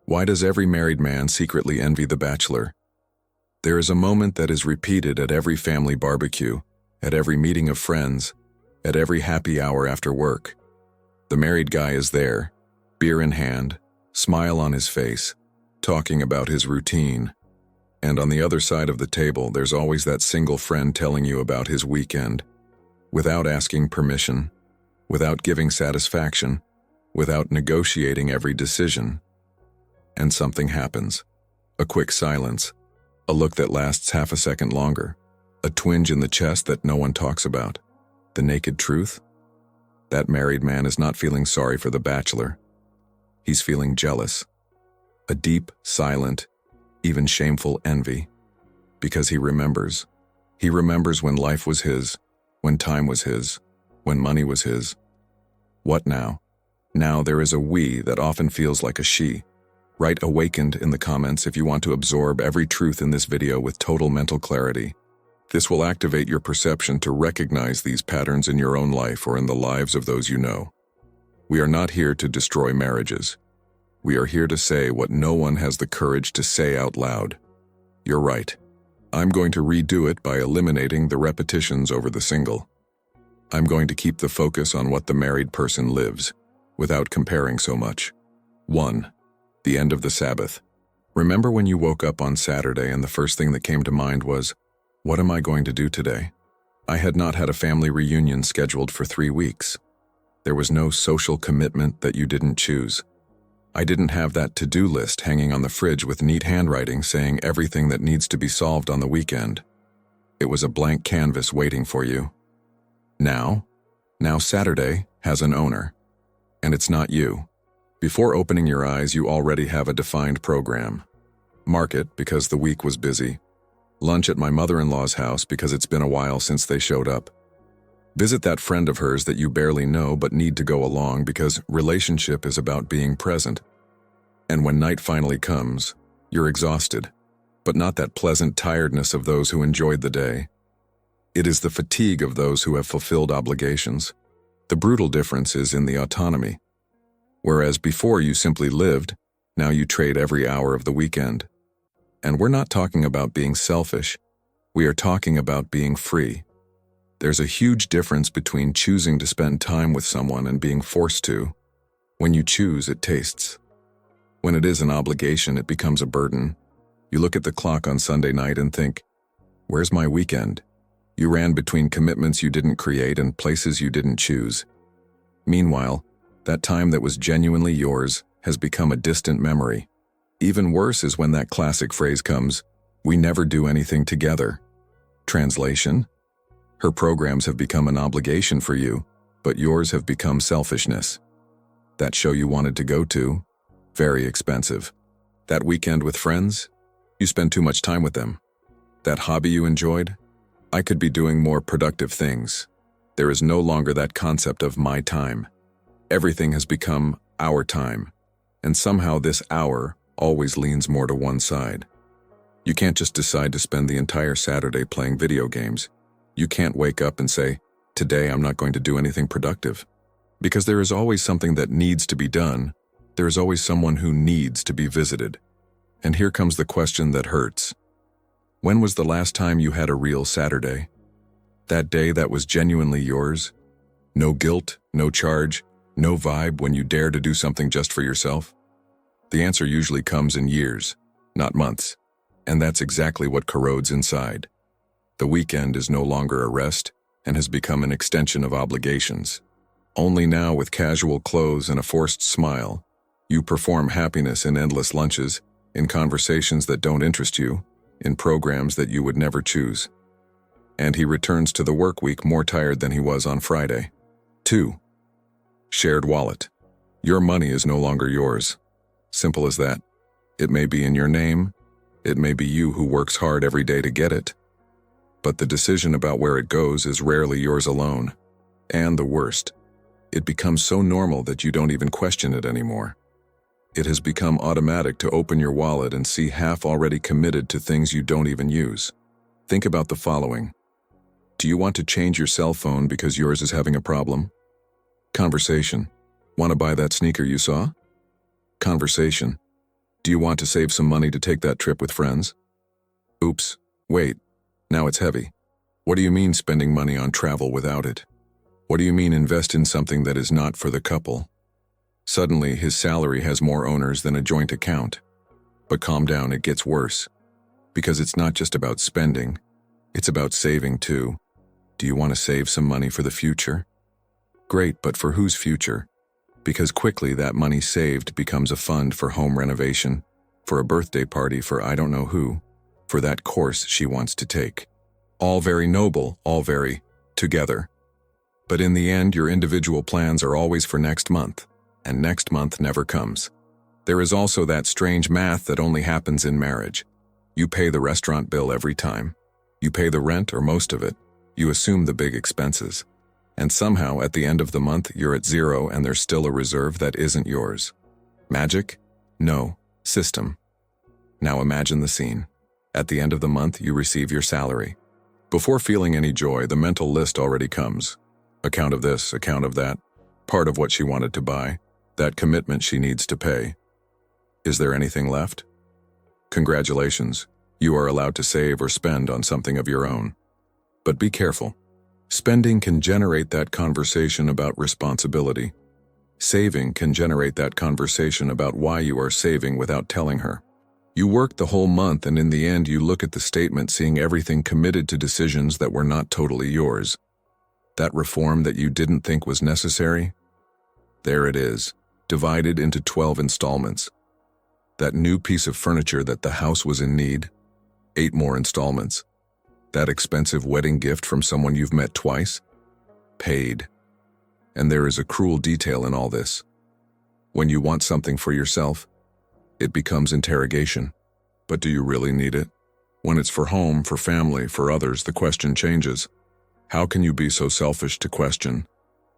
Why does every married man secretly envy the bachelor? There is a moment that is repeated at every family barbecue, at every meeting of friends, at every happy hour after work. The married guy is there, beer in hand, smile on his face, talking about his routine. And on the other side of the table, there's always that single friend telling you about his weekend, without asking permission, without giving satisfaction, without negotiating every decision. And something happens. A quick silence, a look that lasts half a second longer, a twinge in the chest that no one talks about. The naked truth? That married man is not feeling sorry for the bachelor. He's feeling jealous. A deep, silent, even shameful envy. Because he remembers. He remembers when life was his, when time was his, when money was his. What now? Now there is a we that often feels like a she. Write awakened in the comments if you want to absorb every truth in this video with total mental clarity. This will activate your perception to recognize these patterns in your own life or in the lives of those you know. We are not here to destroy marriages. We are here to say what no one has the courage to say out loud. You're right. I'm going to redo it by eliminating the repetitions over the single. I'm going to keep the focus on what the married person lives, without comparing so much. 1. The end of the Sabbath. Remember when you woke up on Saturday and the first thing that came to mind was, what am I going to do today? I had not had a family reunion scheduled for 3 weeks. There was no social commitment that you didn't choose. I didn't have that to-do list hanging on the fridge with neat handwriting saying everything that needs to be solved on the weekend. It was a blank canvas waiting for you. Now Saturday has an owner. And it's not you. Before opening your eyes, you already have a defined program. Market because the week was busy. Lunch at my mother-in-law's house because it's been a while since they showed up. Visit that friend of hers that you barely know but need to go along because relationship is about being present. And when night finally comes, you're exhausted, but not that pleasant tiredness of those who enjoyed the day. It is the fatigue of those who have fulfilled obligations. The brutal difference is in the autonomy. Whereas before you simply lived, now you trade every hour of the weekend. And we're not talking about being selfish. We are talking about being free. There's a huge difference between choosing to spend time with someone and being forced to. When you choose, it tastes. When it is an obligation, it becomes a burden. You look at the clock on Sunday night and think, where's my weekend? You ran between commitments you didn't create and places you didn't choose. Meanwhile, that time that was genuinely yours has become a distant memory. Even worse is when that classic phrase comes, we never do anything together. Translation? Her programs have become an obligation for you, but yours have become selfishness. That show you wanted to go to? Very expensive. That weekend with friends? You spend too much time with them. That hobby you enjoyed? I could be doing more productive things. There is no longer that concept of my time. Everything has become our time, and somehow this hour always leans more to one side. You can't just decide to spend the entire Saturday playing video games. You can't wake up and say, today I'm not going to do anything productive. Because there is always something that needs to be done. There is always someone who needs to be visited. And here comes the question that hurts. When was the last time you had a real Saturday? That day that was genuinely yours? No guilt, no charge, no vibe when you dare to do something just for yourself? The answer usually comes in years, not months. And that's exactly what corrodes inside. The weekend is no longer a rest and has become an extension of obligations. Only now with casual clothes and a forced smile, you perform happiness in endless lunches, in conversations that don't interest you, in programs that you would never choose. And he returns to the work week more tired than he was on Friday. 2. Shared wallet. Your money is no longer yours. Simple as that. It may be in your name. It may be you who works hard every day to get it. But the decision about where it goes is rarely yours alone. And the worst, it becomes so normal that you don't even question it anymore. It has become automatic to open your wallet and see half already committed to things you don't even use. Think about the following. Do you want to change your cell phone because yours is having a problem? Conversation. Want to buy that sneaker you saw? Conversation. Do you want to save some money to take that trip with friends? Oops, wait, now it's heavy. What do you mean spending money on travel without it? What do you mean invest in something that is not for the couple? Suddenly, his salary has more owners than a joint account. But calm down, it gets worse. Because it's not just about spending, it's about saving too. Do you want to save some money for the future? Great, but for whose future? Because quickly that money saved becomes a fund for home renovation, for a birthday party for I don't know who, for that course she wants to take. All very noble, all very together. But in the end, your individual plans are always for next month, and next month never comes. There is also that strange math that only happens in marriage. You pay the restaurant bill every time. You pay the rent or most of it. You assume the big expenses. And somehow, at the end of the month, you're at zero and there's still a reserve that isn't yours. Magic? No. System. Now imagine the scene. At the end of the month, you receive your salary. Before feeling any joy, the mental list already comes. Account of this, account of that, part of what she wanted to buy, that commitment she needs to pay. Is there anything left? Congratulations, you are allowed to save or spend on something of your own. But be careful. Spending can generate that conversation about responsibility. Saving can generate that conversation about why you are saving without telling her. You worked the whole month and in the end you look at the statement seeing everything committed to decisions that were not totally yours. That reform that you didn't think was necessary? There it is, divided into 12 installments. That new piece of furniture that the house was in need? 8 more installments. That expensive wedding gift from someone you've met twice? Paid. And there is a cruel detail in all this. When you want something for yourself, it becomes interrogation. But do you really need it? When it's for home, for family, for others, the question changes. How can you be so selfish to question?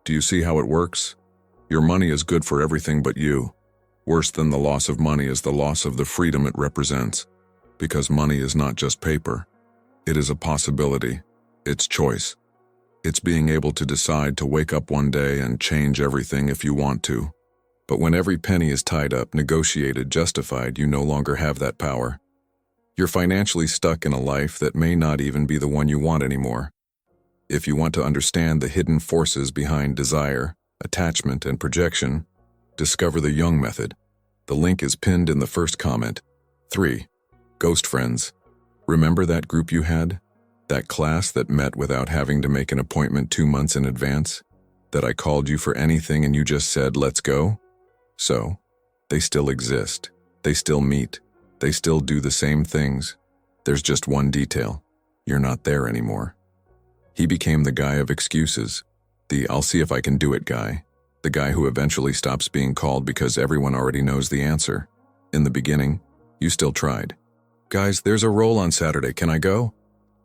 Do you see how it works? Your money is good for everything but you. Worse than the loss of money is the loss of the freedom it represents. Because money is not just paper. It is a possibility. It's choice. It's being able to decide to wake up one day and change everything if you want to. But when every penny is tied up, negotiated, justified, you no longer have that power. You're financially stuck in a life that may not even be the one you want anymore. If you want to understand the hidden forces behind desire, attachment, and projection, discover the Jung method. The link is pinned in the first comment. 3. Ghost friends. Remember that group you had? That class that met without having to make an appointment 2 months in advance? That I called you for anything and you just said, let's go? So, they still exist. They still meet. They still do the same things. There's just one detail. You're not there anymore. He became the guy of excuses. The I'll see if I can do it guy. The guy who eventually stops being called because everyone already knows the answer. In the beginning, you still tried. Guys, there's a role on Saturday, can I go?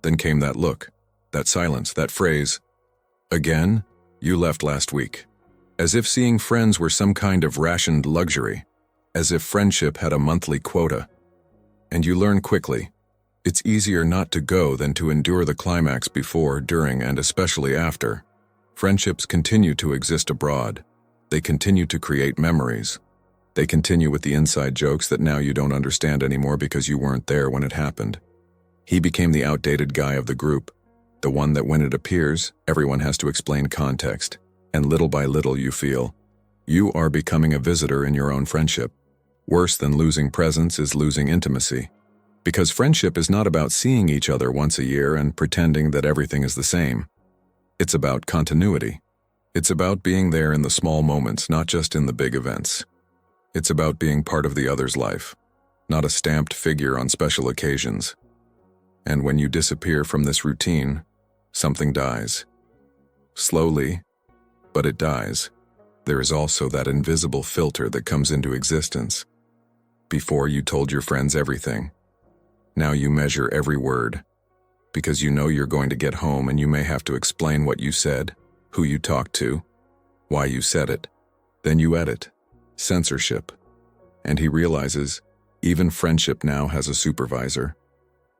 Then came that look, that silence, that phrase. Again, you left last week. As if seeing friends were some kind of rationed luxury. As if friendship had a monthly quota. And you learn quickly. It's easier not to go than to endure the climax before, during, and especially after. Friendships continue to exist abroad. They continue to create memories. They continue with the inside jokes that now you don't understand anymore because you weren't there when it happened. He became the outdated guy of the group, the one that when it appears, everyone has to explain context, and little by little you feel, you are becoming a visitor in your own friendship. Worse than losing presence is losing intimacy. Because friendship is not about seeing each other once a year and pretending that everything is the same. It's about continuity. It's about being there in the small moments, not just in the big events. It's about being part of the other's life, not a stamped figure on special occasions. And when you disappear from this routine, something dies. Slowly, but it dies. There is also that invisible filter that comes into existence. Before you told your friends everything. Now you measure every word. Because you know you're going to get home and you may have to explain what you said, who you talked to, why you said it. Then you edit. Censorship. And he realizes, even friendship now has a supervisor.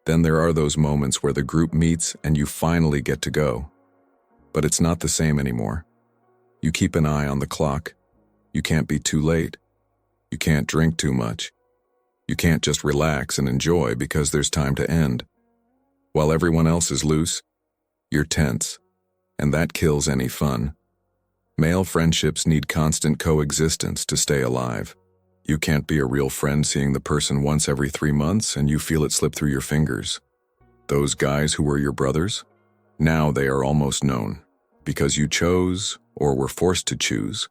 Then there are those moments where the group meets and you finally get to go. But it's not the same anymore. You keep an eye on the clock. You can't be too late. You can't drink too much. You can't just relax and enjoy because there's time to end. While everyone else is loose, you're tense, and that kills any fun. Male friendships need constant coexistence to stay alive. You can't be a real friend seeing the person once every 3 months and you feel it slip through your fingers. Those guys who were your brothers? Now they are almost known, because you chose, or were forced to choose,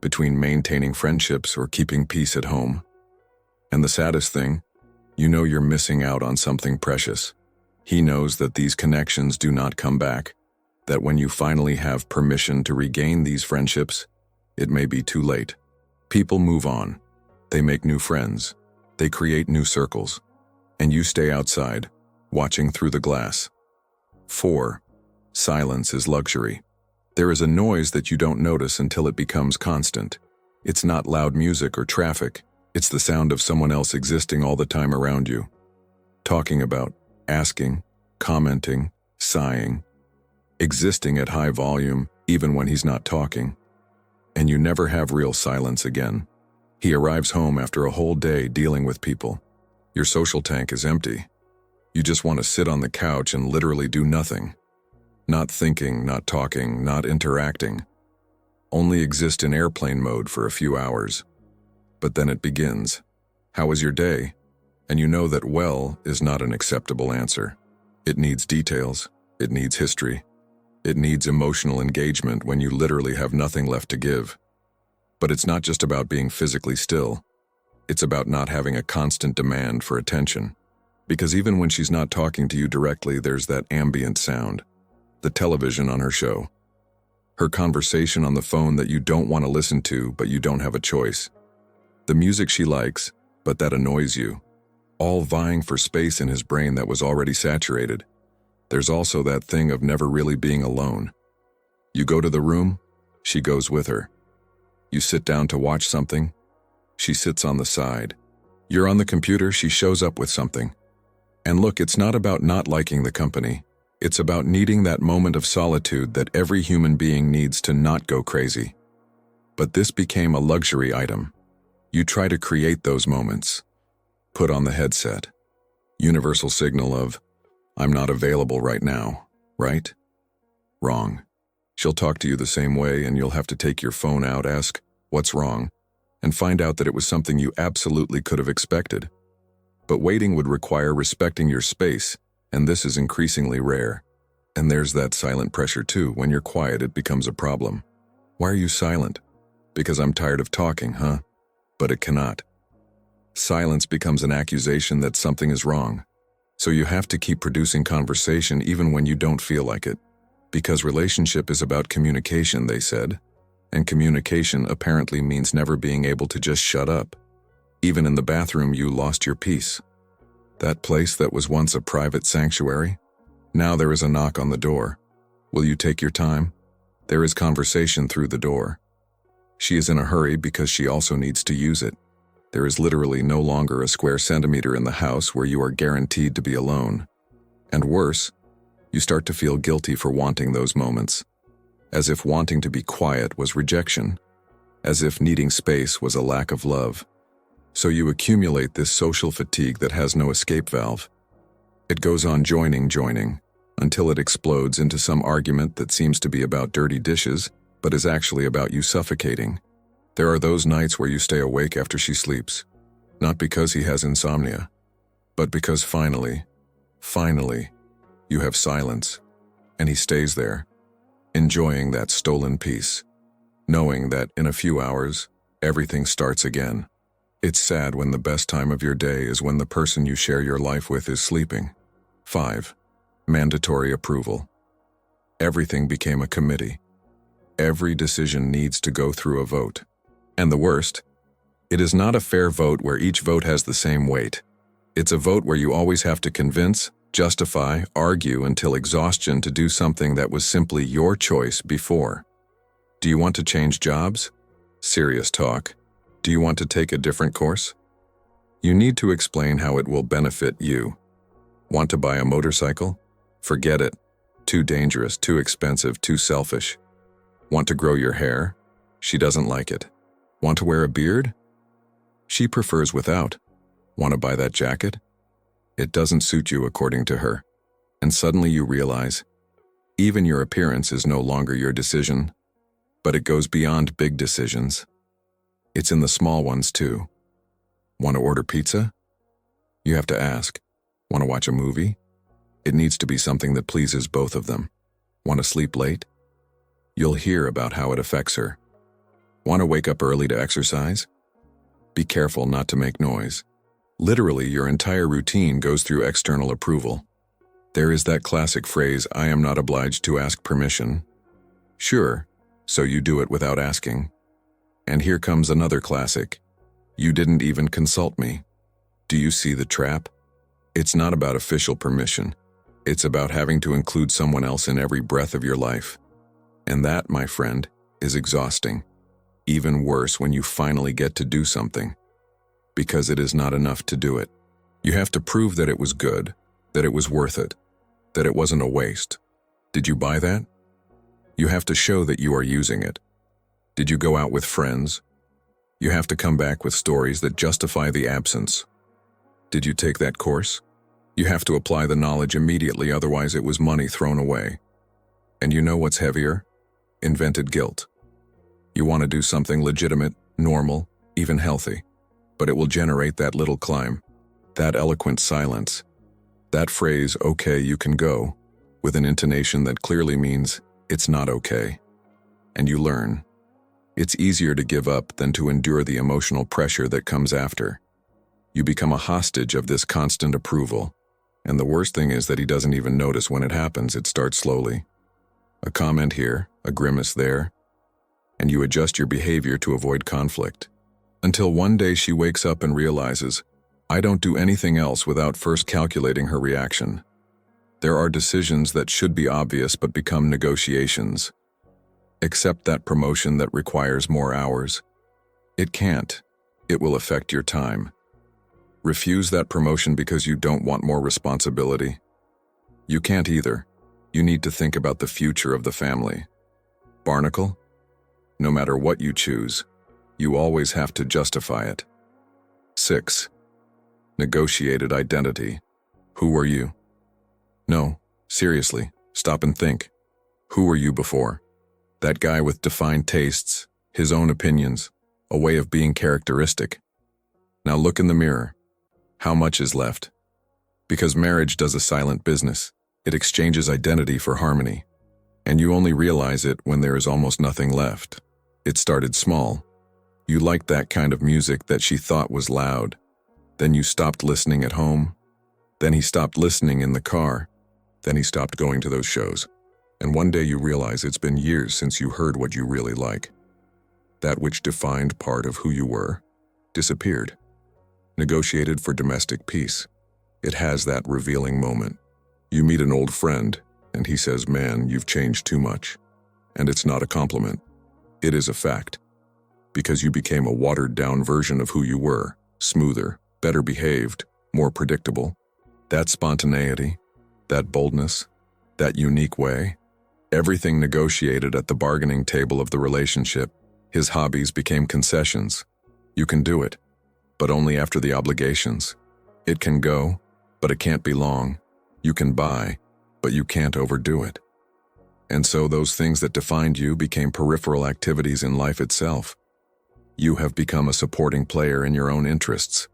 between maintaining friendships or keeping peace at home. And the saddest thing, you know you're missing out on something precious. He knows that these connections do not come back, that when you finally have permission to regain these friendships, it may be too late. People move on. They make new friends. They create new circles. And you stay outside, watching through the glass. 4. Silence is luxury. There is a noise that you don't notice until it becomes constant. It's not loud music or traffic. It's the sound of someone else existing all the time around you. Talking about, asking, commenting, sighing, existing at high volume even when he's not talking. And you never have real silence again. He arrives home after a whole day dealing with people. Your social tank is empty. You just want to sit on the couch and literally do nothing. Not thinking, not talking, not interacting. Only exist in airplane mode for a few hours. But then it begins. How was your day? And you know that well is not an acceptable answer. It needs details. It needs history. It needs emotional engagement when you literally have nothing left to give. But it's not just about being physically still. It's about not having a constant demand for attention. Because even when she's not talking to you directly, there's that ambient sound. The television on her show. Her conversation on the phone that you don't want to listen to, but you don't have a choice. The music she likes, but that annoys you. All vying for space in his brain that was already saturated. There's also that thing of never really being alone. You go to the room, she goes with her. You sit down to watch something, she sits on the side. You're on the computer, she shows up with something. And look, it's not about not liking the company. It's about needing that moment of solitude that every human being needs to not go crazy. But this became a luxury item. You try to create those moments. Put on the headset. Universal signal of, I'm not available right now, right? Wrong. She'll talk to you the same way and you'll have to take your phone out, ask, what's wrong? And find out that it was something you absolutely could have expected. But waiting would require respecting your space, and this is increasingly rare. And there's that silent pressure too. When you're quiet, it becomes a problem. Why are you silent? Because I'm tired of talking, huh? But it cannot. Silence becomes an accusation that something is wrong. So you have to keep producing conversation even when you don't feel like it. Because relationship is about communication, they said. And communication apparently means never being able to just shut up. Even in the bathroom, you lost your peace. That place that was once a private sanctuary? Now there is a knock on the door. Will you take your time? There is conversation through the door. She is in a hurry because she also needs to use it. There is literally no longer a square centimeter in the house where you are guaranteed to be alone. And worse, you start to feel guilty for wanting those moments. As if wanting to be quiet was rejection. As if needing space was a lack of love. So you accumulate this social fatigue that has no escape valve. It goes on joining, until it explodes into some argument that seems to be about dirty dishes, but is actually about you suffocating. There are those nights where you stay awake after she sleeps, not because he has insomnia, but because finally, you have silence, and he stays there, enjoying that stolen peace, knowing that in a few hours, everything starts again. It's sad when the best time of your day is when the person you share your life with is sleeping. 5. Mandatory approval. Everything became a committee. Every decision needs to go through a vote. And the worst, it is not a fair vote where each vote has the same weight. It's a vote where you always have to convince, justify, argue until exhaustion to do something that was simply your choice before. Do you want to change jobs? Serious talk. Do you want to take a different course? You need to explain how it will benefit you. Want to buy a motorcycle? Forget it. Too dangerous, too expensive, too selfish. Want to grow your hair? She doesn't like it. Want to wear a beard? She prefers without. Want to buy that jacket? It doesn't suit you according to her. And suddenly you realize, even your appearance is no longer your decision, but it goes beyond big decisions. It's in the small ones too. Want to order pizza? You have to ask, want to watch a movie? It needs to be something that pleases both of them. Want to sleep late? You'll hear about how it affects her. Want to wake up early to exercise? Be careful not to make noise. Literally, your entire routine goes through external approval. There is that classic phrase, I am not obliged to ask permission. Sure, so you do it without asking. And here comes another classic. You didn't even consult me. Do you see the trap? It's not about official permission. It's about having to include someone else in every breath of your life. And that, my friend, is exhausting. Even worse when you finally get to do something. Because it is not enough to do it. You have to prove that it was good, that it was worth it, that it wasn't a waste. Did you buy that? You have to show that you are using it. Did you go out with friends? You have to come back with stories that justify the absence. Did you take that course? You have to apply the knowledge immediately, otherwise it was money thrown away. And you know what's heavier? Invented guilt. You want to do something legitimate, normal, even healthy, but it will generate that little climb, that eloquent silence, that phrase, okay, you can go, with an intonation that clearly means it's not okay. And you learn. It's easier to give up than to endure the emotional pressure that comes after. You become a hostage of this constant approval, and the worst thing is that he doesn't even notice when it happens. It starts slowly. A comment here, a grimace there, and you adjust your behavior to avoid conflict. Until one day she wakes up and realizes, I don't do anything else without first calculating her reaction. There are decisions that should be obvious but become negotiations. Accept that promotion that requires more hours. It can't. It will affect your time. Refuse that promotion because you don't want more responsibility. You can't either. You need to think about the future of the family. Barnacle? No matter what you choose, you always have to justify it. 6. Negotiated identity. Who were you? No, seriously, stop and think. Who were you before? That guy with defined tastes, his own opinions, a way of being characteristic. Now look in the mirror. How much is left? Because marriage does a silent business. It exchanges identity for harmony. And you only realize it when there is almost nothing left. It started small. You liked that kind of music that she thought was loud. Then you stopped listening at home. Then he stopped listening in the car. Then he stopped going to those shows. And one day you realize it's been years since you heard what you really like. That which defined part of who you were disappeared. Negotiated for domestic peace. It has that revealing moment. You meet an old friend, and he says, man, you've changed too much. And it's not a compliment. It is a fact. Because you became a watered-down version of who you were, smoother, better behaved, more predictable. That spontaneity, that boldness, that unique way, everything negotiated at the bargaining table of the relationship. His hobbies became concessions. You can do it, but only after the obligations. It can go, but it can't be long. You can buy, but you can't overdo it. And so those things that defined you became peripheral activities in life itself. You have become a supporting player in your own interests.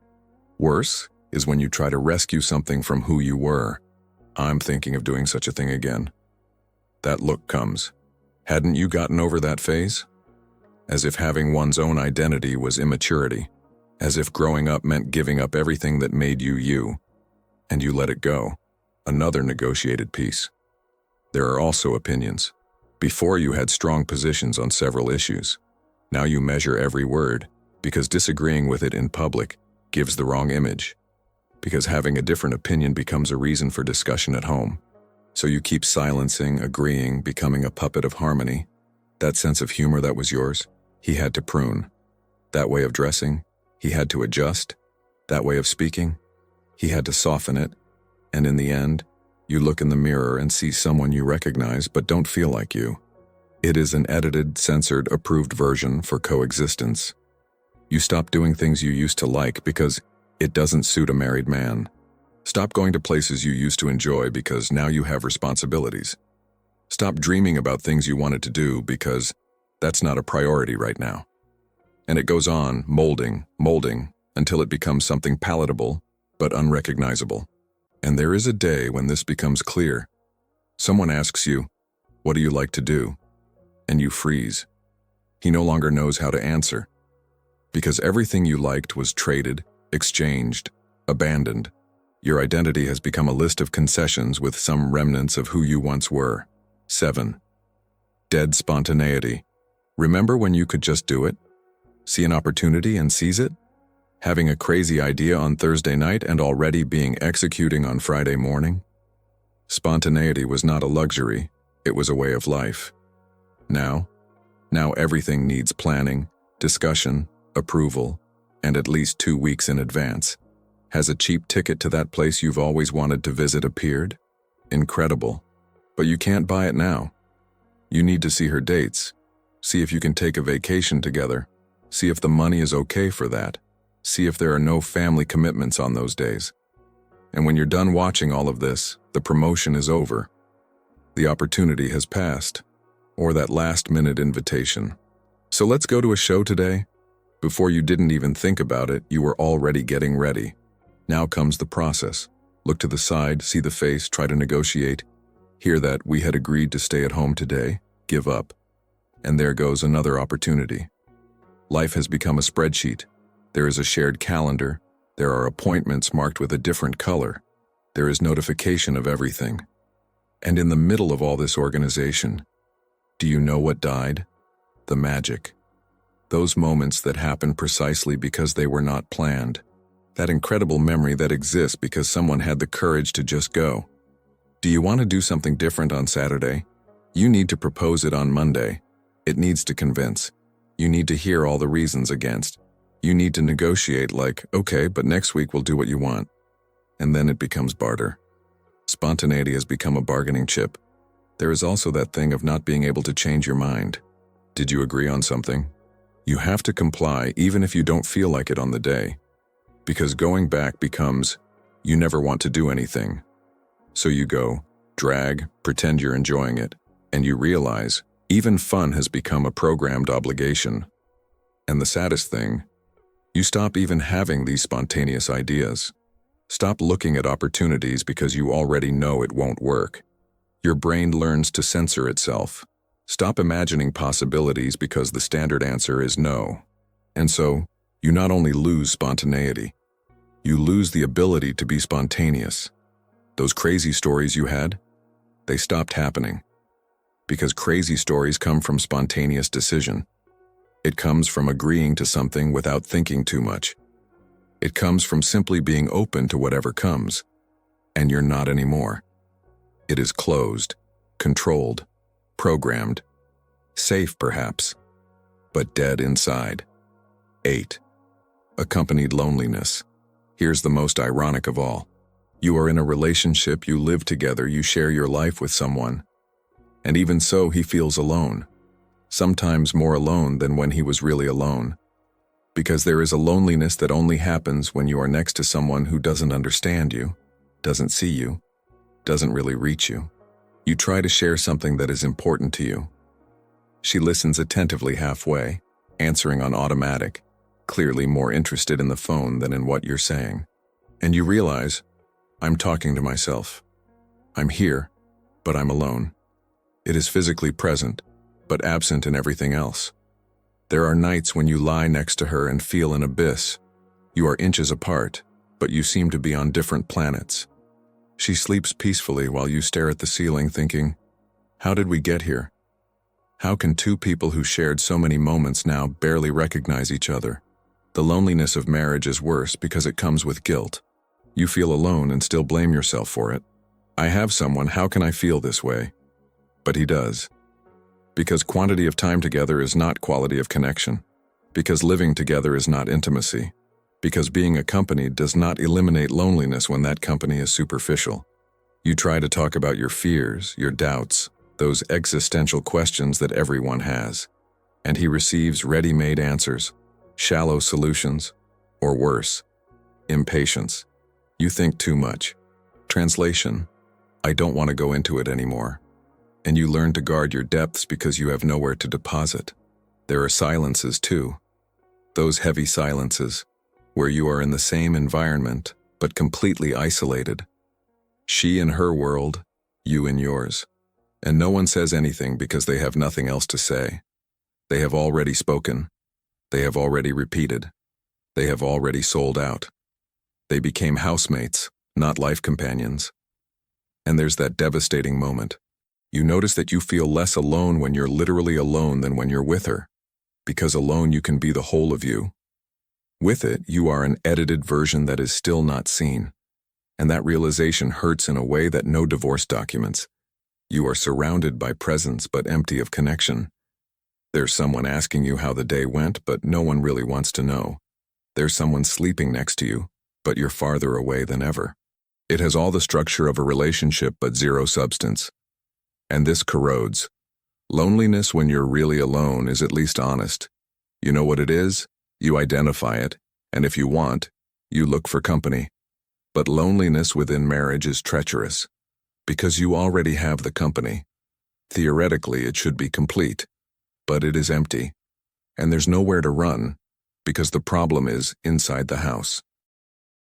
Worse is when you try to rescue something from who you were. I'm thinking of doing such a thing again. That look comes. Hadn't you gotten over that phase? As if having one's own identity was immaturity. As if growing up meant giving up everything that made you you. And you let it go. Another negotiated piece. There are also opinions. Before you had strong positions on several issues. Now you measure every word, because disagreeing with it in public gives the wrong image. Because having a different opinion becomes a reason for discussion at home. So you keep silencing, agreeing, becoming a puppet of harmony. That sense of humor that was yours, he had to prune. That way of dressing, he had to adjust. That way of speaking, he had to soften it. And in the end, you look in the mirror and see someone you recognize but don't feel like you. It is an edited, censored, approved version for coexistence. You stop doing things you used to like because It doesn't suit a married man. Stop going to places you used to enjoy because now you have responsibilities. Stop dreaming about things you wanted to do because that's not a priority right now. And it goes on, molding, until it becomes something palatable but unrecognizable. And there is a day when this becomes clear. Someone asks you, "What do you like to do?" And you freeze. He no longer knows how to answer. Because everything you liked was traded, exchanged, abandoned. Your identity has become a list of concessions with some remnants of who you once were. 7. Dead spontaneity. Remember when you could just do it? See an opportunity and seize it? Having a crazy idea on Thursday night and already being executing on Friday morning? Spontaneity was not a luxury, it was a way of life. Now everything needs planning, discussion, approval, and at least 2 weeks in advance. Has a cheap ticket to that place you've always wanted to visit appeared? Incredible. But you can't buy it now. You need to see her dates. See if you can take a vacation together. See if the money is okay for that. See if there are no family commitments on those days. And when you're done watching all of this, the promotion is over. The opportunity has passed, or that last-minute invitation. So let's go to a show today. Before you didn't even think about it, you were already getting ready. Now comes the process. Look to the side, see the face, try to negotiate. Hear that we had agreed to stay at home today, give up. And there goes another opportunity. Life has become a spreadsheet. There is a shared calendar. There are appointments marked with a different color. There is notification of everything. And in the middle of all this organization, do you know what died? The magic. Those moments that happen precisely because they were not planned. That incredible memory that exists because someone had the courage to just go. Do you want to do something different on Saturday? You need to propose it on Monday. It needs to convince. You need to hear all the reasons against. You need to negotiate like, okay, but next week we'll do what you want. And then it becomes barter. Spontaneity has become a bargaining chip. There is also that thing of not being able to change your mind. Did you agree on something? You have to comply even if you don't feel like it on the day. Because going back becomes, you never want to do anything. So you go, drag, pretend you're enjoying it, and you realize even fun has become a programmed obligation. And the saddest thing, you stop even having these spontaneous ideas. Stop looking at opportunities because you already know it won't work. Your brain learns to censor itself. Stop imagining possibilities because the standard answer is no. And so, you not only lose spontaneity, you lose the ability to be spontaneous. Those crazy stories you had, they stopped happening. Because crazy stories come from spontaneous decision. It comes from agreeing to something without thinking too much. It comes from simply being open to whatever comes. And you're not anymore. It is closed, controlled, programmed, safe perhaps, but dead inside. 8. Accompanied loneliness. Here's the most ironic of all. You are in a relationship, you live together, you share your life with someone. And even so, he feels alone. Sometimes more alone than when he was really alone. Because there is a loneliness that only happens when you are next to someone who doesn't understand you, doesn't see you, doesn't really reach you. You try to share something that is important to you. She listens attentively halfway, answering on automatic, clearly more interested in the phone than in what you're saying. And you realize, I'm talking to myself. I'm here, but I'm alone. It is physically present, but absent in everything else. There are nights when you lie next to her and feel an abyss. You are inches apart, but you seem to be on different planets. She sleeps peacefully while you stare at the ceiling thinking, how did we get here? How can two people who shared so many moments now barely recognize each other? The loneliness of marriage is worse because it comes with guilt. You feel alone and still blame yourself for it. I have someone, how can I feel this way? But he does. Because quantity of time together is not quality of connection. Because living together is not intimacy. Because being accompanied does not eliminate loneliness when that company is superficial. You try to talk about your fears, your doubts, those existential questions that everyone has. And he receives ready-made answers, shallow solutions, or worse, Impatience. You think too much. Translation. I don't want to go into it anymore. And you learn to guard your depths because you have nowhere to deposit. There are silences too. Those heavy silences, where you are in the same environment, but completely isolated. She in her world, you in yours. And no one says anything because they have nothing else to say. They have already spoken. They have already repeated. They have already sold out. They became housemates, not life companions. And there's that devastating moment. You notice that you feel less alone when you're literally alone than when you're with her. Because alone you can be the whole of you. With it, you are an edited version that is still not seen. And that realization hurts in a way that no divorce documents. You are surrounded by presence but empty of connection. There's someone asking you how the day went, but no one really wants to know. There's someone sleeping next to you, but you're farther away than ever. It has all the structure of a relationship but zero substance. And this corrodes. Loneliness when you're really alone is at least honest. You know what it is, you identify it, and if you want, you look for company. But loneliness within marriage is treacherous, because you already have the company. Theoretically, it should be complete, but it is empty, and there's nowhere to run, because the problem is inside the house.